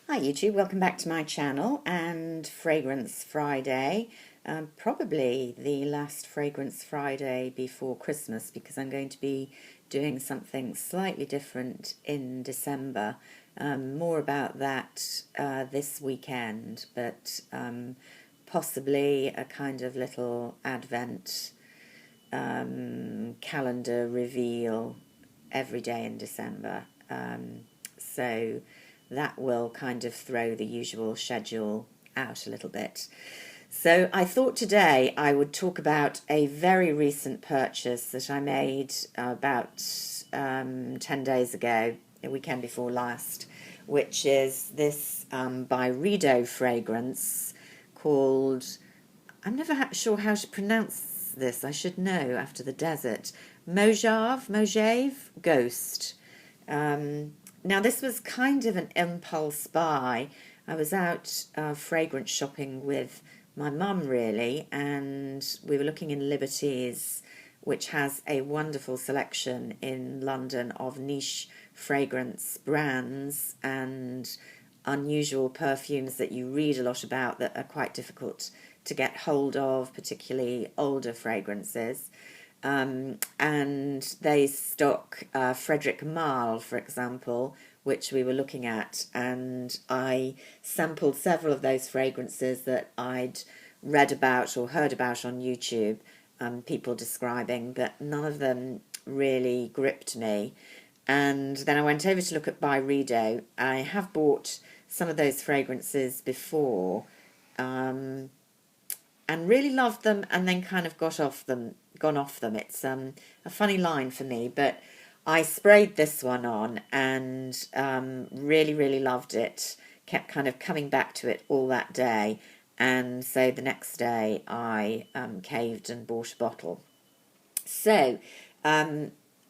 Hi YouTube, welcome back to my channel and Fragrance Friday. Probably the last Fragrance Friday before Christmas because I'm going to be doing something slightly different in December. More about that this weekend, but possibly a kind of little Advent calendar reveal every day in December. So that will kind of throw the usual schedule out a little bit. So I thought today I would talk about a very recent purchase that I made about 10 days ago, the weekend before last, which is this Byredo fragrance called, I'm never sure how to pronounce this, I should know after the desert, Mojave Ghost. Now, this was kind of an impulse buy. I was out fragrance shopping with my mum, really, and we were looking in Liberty's, which has a wonderful selection in London of niche fragrance brands and unusual perfumes that you read a lot about that are quite difficult to get hold of, particularly older fragrances. And they stock Frederic Malle, for example, which we were looking at, and I sampled several of those fragrances that I'd read about or heard about on YouTube, people describing, but none of them really gripped me. And then I went over to look at Byredo. I have bought some of those fragrances before, and really loved them, and then kind of gone off them. It's a funny line for me, but I sprayed this one on and really, really loved it. Kept kind of coming back to it all that day, and so the next day I caved and bought a bottle. So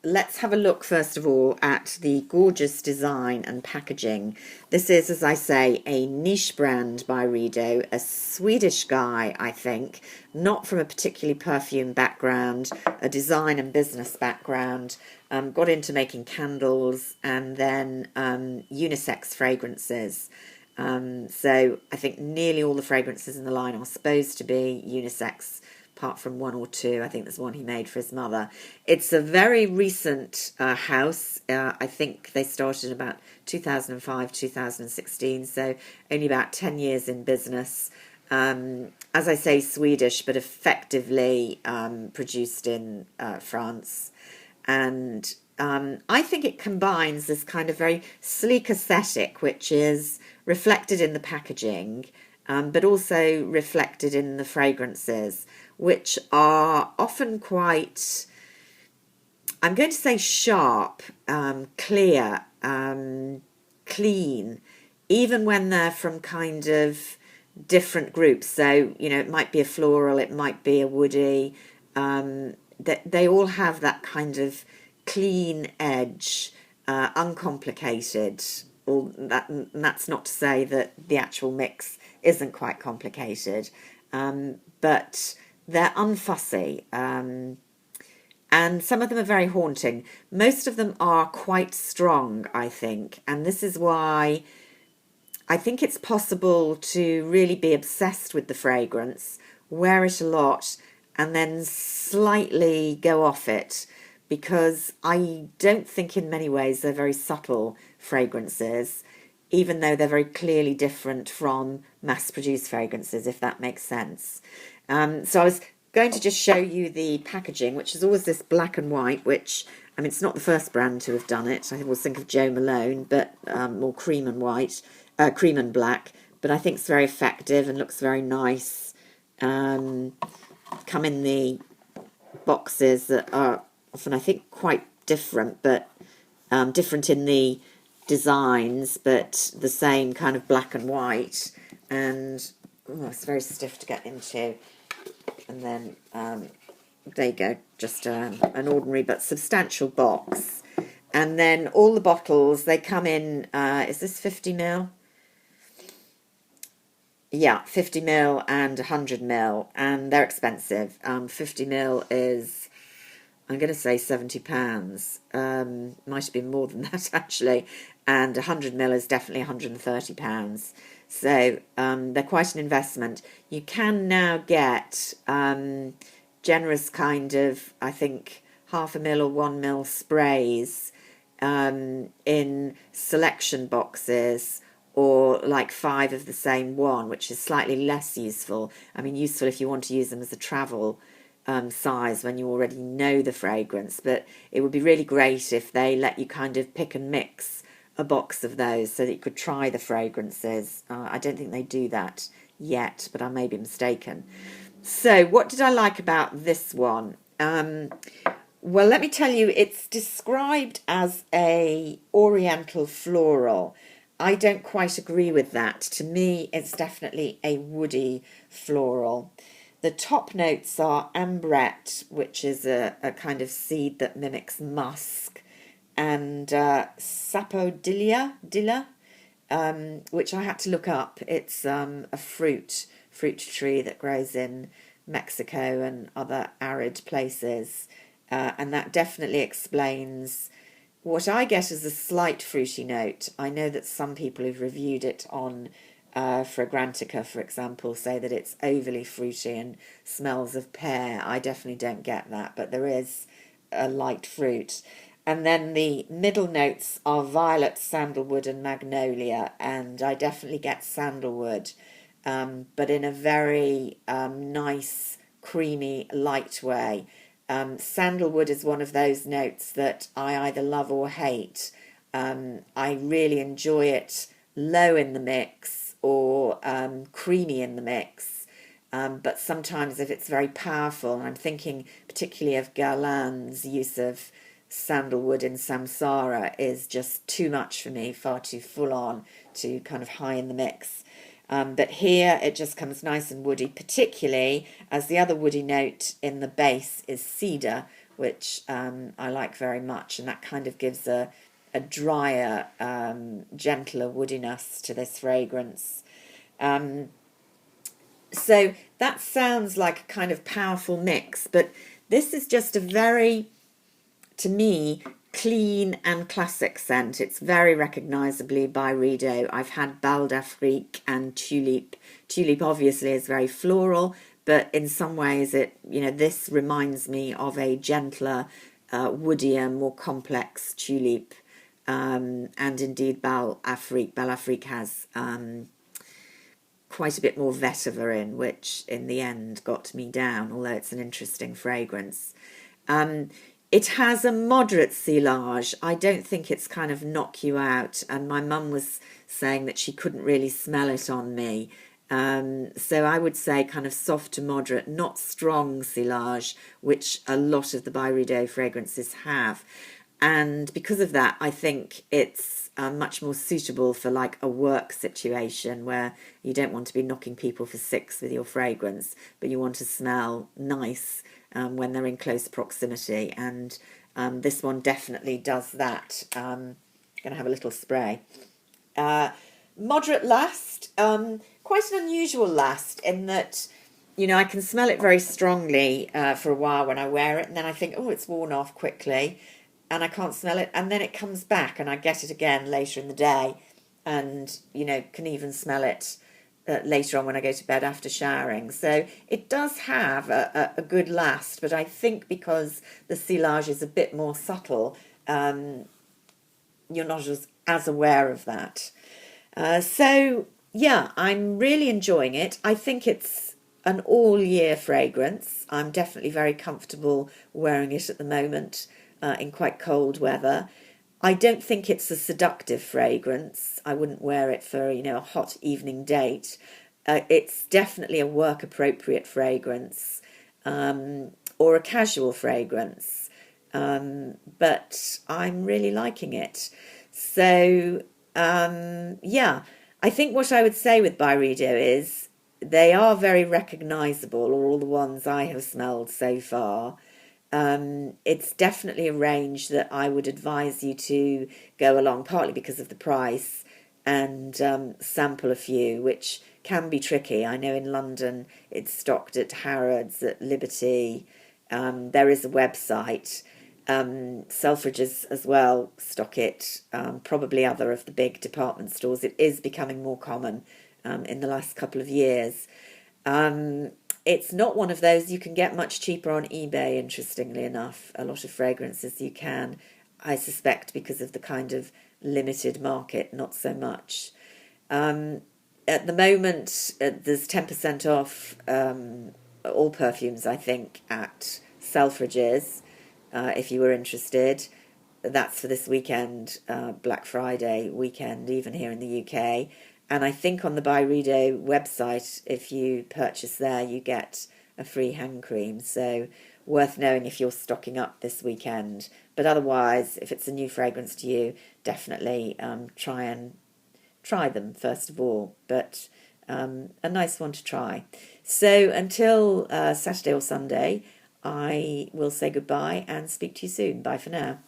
let's have a look first of all at the gorgeous design and packaging. This is, as I say, a niche brand by Byredo, a Swedish guy, I think, not from a particularly perfume background, a design and business background, got into making candles and then unisex fragrances. So I think nearly all the fragrances in the line are supposed to be unisex, apart from one or two. I think there's one he made for his mother. It's a very recent house. I think they started in about 2005, 2016, so only about 10 years in business. As I say, Swedish, but effectively produced in France. And I think it combines this kind of very sleek aesthetic, which is reflected in the packaging, but also reflected in the fragrances, which are often quite, I'm going to say sharp, clear, clean, even when they're from kind of different groups. So, you know, it might be a floral, it might be a woody. They all have that kind of clean edge, uncomplicated. That's not to say that the actual mix isn't quite complicated, but they're unfussy, and some of them are very haunting. Most of them are quite strong, I think, and this is why I think it's possible to really be obsessed with the fragrance, wear it a lot, and then slightly go off it, because I don't think in many ways they're very subtle fragrances, even though they're very clearly different from mass-produced fragrances, if that makes sense. So I was going to just show you the packaging, which is always this black and white, which, I mean, it's not the first brand to have done it. I always think of Joe Malone, but more cream and white, cream and black, but I think it's very effective and looks very nice. Come in the boxes that are often, I think, quite different, but different in the designs, but the same kind of black and white. And it's very stiff to get into. And then there you go, just an ordinary but substantial box. And then all the bottles, they come in, is this 50ml? Yeah, 50ml and 100ml, and they're expensive. 50ml is, I'm going to say £70. Might have been more than that, actually. and 100 ml is definitely £130. So they're quite an investment. You can now get generous kind of, I think, 0.5 ml or 1 ml sprays in selection boxes, or like 5 of the same one, which is slightly less useful. I mean, useful if you want to use them as a travel size when you already know the fragrance, but it would be really great if they let you kind of pick and mix a box of those so that you could try the fragrances. I don't think they do that yet, but I may be mistaken. So what did I like about this one? Well, let me tell you, it's described as a oriental floral. I don't quite agree with that. To me, it's definitely a woody floral. The top notes are ambrette, which is a kind of seed that mimics musk, and sapodilla, which I had to look up. It's a fruit tree that grows in Mexico and other arid places, and that definitely explains what I get as a slight fruity note. I know that some people who've reviewed it on Fragrantica, for example, say that it's overly fruity and smells of pear. I definitely don't get that, but there is a light fruit. And then the middle notes are violet, sandalwood and magnolia, and I definitely get sandalwood, but in a very nice, creamy, light way. Sandalwood is one of those notes that I either love or hate. I really enjoy it low in the mix or creamy in the mix. But sometimes if it's very powerful, and I'm thinking particularly of Guerlain's use of sandalwood in Samsara, is just too much for me, far too full on, too kind of high in the mix. But here it just comes nice and woody, particularly as the other woody note in the base is cedar, which I like very much, and that kind of gives a drier, gentler woodiness to this fragrance. So that sounds like a kind of powerful mix, but this is just a very, to me, clean and classic scent. It's very recognisably Byredo. I've had Bal d'Afrique and Tulip. Tulip obviously is very floral, but in some ways this reminds me of a gentler, woodier, more complex Tulip. And indeed Bal d'Afrique. Bal d'Afrique has quite a bit more vetiver in, which in the end got me down, although it's an interesting fragrance. It has a moderate silage. I don't think it's kind of knock you out. And my mum was saying that she couldn't really smell it on me. So I would say kind of soft to moderate, not strong silage, which a lot of the Byredo fragrances have. And because of that, I think it's much more suitable for like a work situation where you don't want to be knocking people for six with your fragrance, but you want to smell nice when they're in close proximity. And this one definitely does that. I'm going to have a little spray. Moderate last, quite an unusual last in that, I can smell it very strongly for a while when I wear it, and then I think, oh, it's worn off quickly, and I can't smell it, and then it comes back and I get it again later in the day, and can even smell it later on when I go to bed after showering. So it does have a good last, but I think because the silage is a bit more subtle, you're not as aware of that. So yeah, I'm really enjoying it. I think it's an all-year fragrance. I'm definitely very comfortable wearing it at the moment in quite cold weather. I don't think it's a seductive fragrance. I wouldn't wear it for, a hot evening date. It's definitely a work-appropriate fragrance or a casual fragrance. But I'm really liking it. So, yeah, I think what I would say with Byredo is they are very recognisable, all the ones I have smelled so far. It's definitely a range that I would advise you to go along, partly because of the price, and sample a few, which can be tricky. I know in London it's stocked at Harrods, at Liberty. There is a website, Selfridges as well stock it, probably other of the big department stores. It is becoming more common in the last couple of years. It's not one of those you can get much cheaper on eBay, interestingly enough. A lot of fragrances you can, I suspect, because of the kind of limited market, not so much. At the moment, there's 10% off all perfumes, I think, at Selfridges, if you were interested. That's for this weekend, Black Friday weekend, even here in the UK. And I think on the Byredo website, if you purchase there, you get a free hand cream. So worth knowing if you're stocking up this weekend. But otherwise, if it's a new fragrance to you, definitely try them first of all. But a nice one to try. So until Saturday or Sunday, I will say goodbye and speak to you soon. Bye for now.